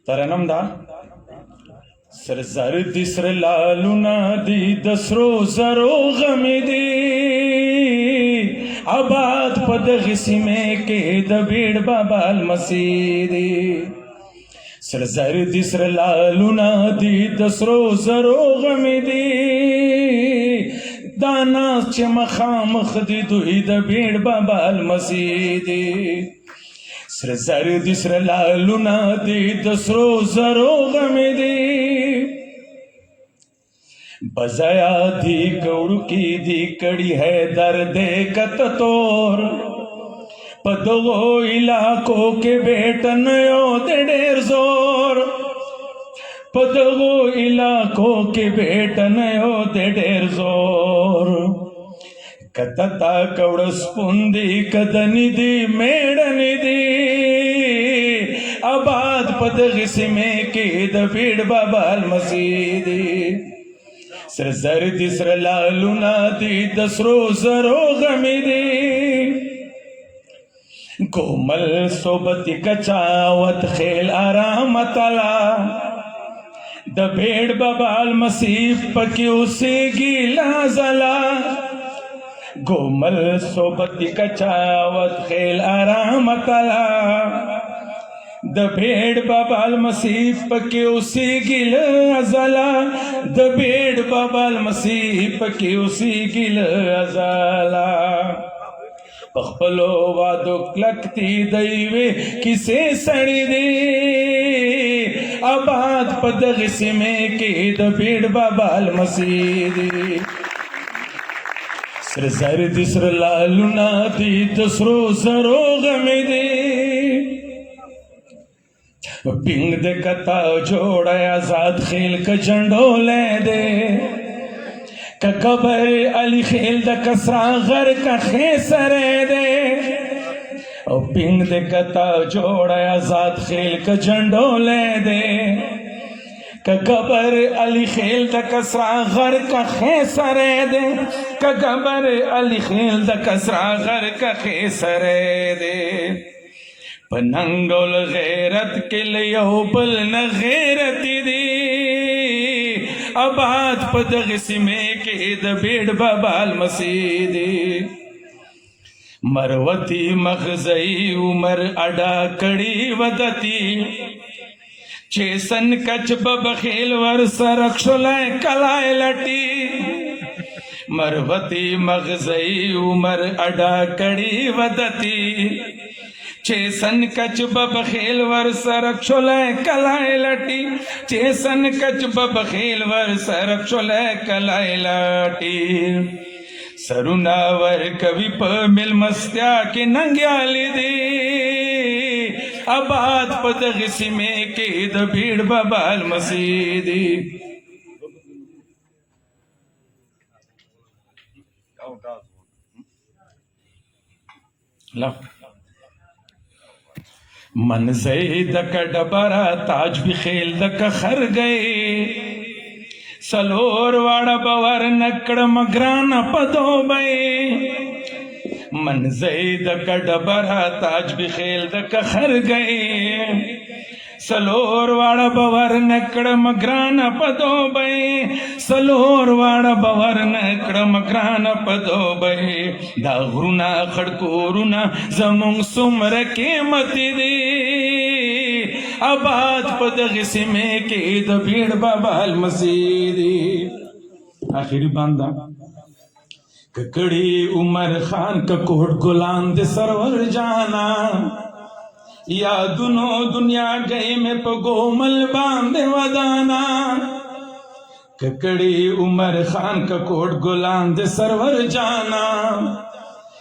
तरनम दा सर जर दिसर लालुना दी दसरो जरो गमी दी आबाद पद गिस्मे के दबीड़ बाबाल मसीदी सर जर दिसर लालुना दी दसरो जरो गमी दी दाना चमखा मखदी दुई दबीड़ बाबाल मसीदी सर जर दिसर लालुना दी दसरो जरो गमी दी बजाया दी कौड़ की दी कड़ी है दर्दे कत तोर पदो इलाकों के बेटन यो देर जोर पदो इलाकों के बेटन यो देर जोर कतता कौड़ स्पुंदी कदनिदी मेड़निदी आबाद पद गिस्मे के दबीड़ बाबाल मसीदी सर जर दिसर लालुना दी दसरो जरो गमी दी कोमल सोबती कचावत खेल आराम तला दबेड़ बबाल मसीह पक्यू से गीला जला कोमल सोबती कचावत खेल आराम तला दबेड़ बाबाल मसीह पके उसी गिल अजला दबेड़ बाबाल मसीह पके उसी गिल अजला पखपलो वादो क्लकती दैवे किसे सड़ी दे आबाद पद गिस्मे के दबेड़ बाबाल मसीह सर जर दिसर लालुना दी दसरो जरो गमी दे पिंग दे कता जोड़ा आजाद खेल का झंडो ले दे कबर अली खेल द कसरा घर का खेसर दे और पिंग दे कता जोड़ा आजाद खेल का झंडो ले दे कबर अली खेल द कसरा घर का खेसर दे कबर अली खेल द कसरा घर का खेसर दे पनंगोल गैरत के लिए बल न गैरती दी आबाद पद गिस्मे के दबेड़ बाबाल मसीदी मरवती मगजई उमर अडा कड़ी वदती चेसन कच बबखेल वर सरक्षुलय कलाय लटी मरवती मगजई उमर अडा कड़ी वदती चेसन कच बबखेल वर सरक्षुलय कलाय लटी चेसन कच बबखेल वर सरक्षुलय कलाय लटी सरुनावर कवि प मिल मस्त्या के नंग्याली दी आबाद पद गिस्मे के दबीड़ बाबाल मसीदी ला मन ज़ैद का डबरा ताज भी खेल दक खर गए सलोर वाड़ा बवर नकड़ मगरान पदो बे मन ज़ैद का डबरा ताज भी खेल दक खर गए सलोर वाड़ा बवर नकड़ मगरान पदो बे सलोर वाड़ा बवर नकड़ मगरान पदो बे दागरुना खड़कोरुना जमुंग सुमर के मती दे आबाद पद गिस्मे के दबीड़ बाबाल मसीदी आखिरी बांदा ककड़ी उमर खान का कोट गुलाम दे सरवर जाना या दुनो दुनिया गए में पगोमल बांधे वदाना ककड़ी उमर खान का कोट गुलाम दे सरवर जाना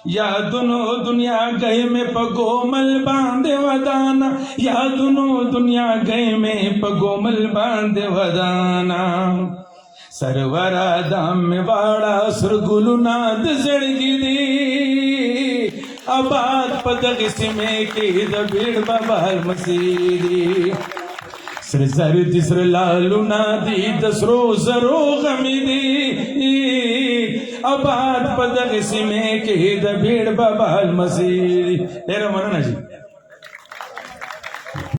या दुनो दुनिया गए में पगोमल बांधे वदाना या दुनो दुनिया गए में पगोमल बांधे वदाना सरवरा दाम में वाड़ा सुरगुलुनाद जड़गी दी आबाद पद गिस्मे के दबीड़ बाबाल मसीदी सर जर दिसर लालुना दी दसरो जरो गमी दी आबाद पद गिस्मे के दबीड़ बाबाल मसीदी तेरा मना जी।